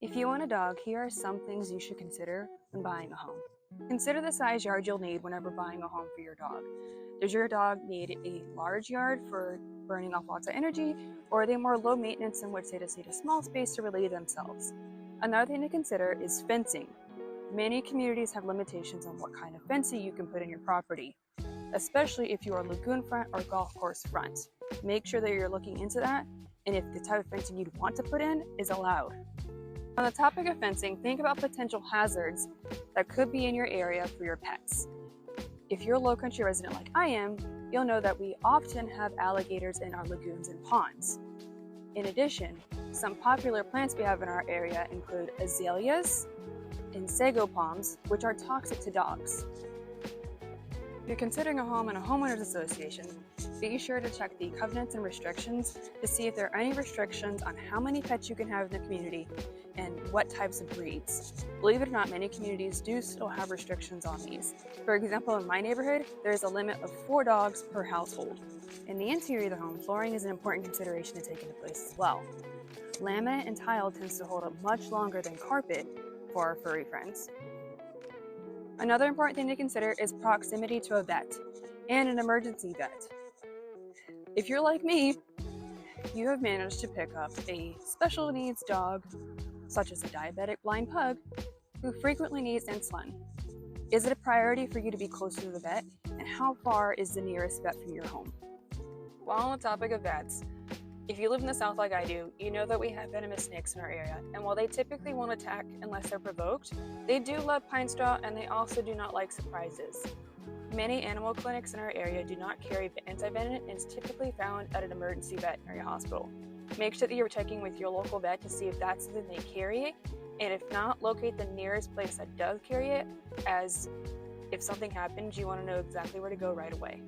If you want a dog, here are some things you should consider when buying a home. Consider the size yard you'll need whenever buying a home for your dog. Does your dog need a large yard for burning off lots of energy, or are they more low maintenance in which they just need a small space to relieve themselves? Another thing to consider is fencing. Many communities have limitations on what kind of fencing you can put in your property, especially if you are lagoon front or golf course front. Make sure that you're looking into that, and if the type of fencing you'd want to put in is allowed. On the topic of fencing, think about potential hazards that could be in your area for your pets. If you're a low country resident like I am, you'll know that we often have alligators in our lagoons and ponds. In addition, some popular plants we have in our area include azaleas and sago palms, which are toxic to dogs. If you're considering a home in a homeowners association, be sure to check the covenants and restrictions to see if there are any restrictions on how many pets you can have in the community and what types of breeds. Believe it or not, many communities do still have restrictions on these. For example, in my neighborhood, there is a limit of 4 dogs per household. In the interior of the home, flooring is an important consideration to take into place as well. Laminate and tile tends to hold up much longer than carpet for our furry friends. Another important thing to consider is proximity to a vet and an emergency vet. If you're like me, you have managed to pick up a special needs dog, such as a diabetic blind pug, who frequently needs insulin. Is it a priority for you to be close to the vet, and how far is the nearest vet from your home? While on the topic of vets, if you live in the South like I do, you know that we have venomous snakes in our area, and while they typically won't attack unless they're provoked, they do love pine straw and they also do not like surprises. Many animal clinics in our area do not carry antivenom and is typically found at an emergency veterinary hospital. Make sure that you're checking with your local vet to see if that's something they carry, and if not, locate the nearest place that does carry it, as if something happens, you want to know exactly where to go right away.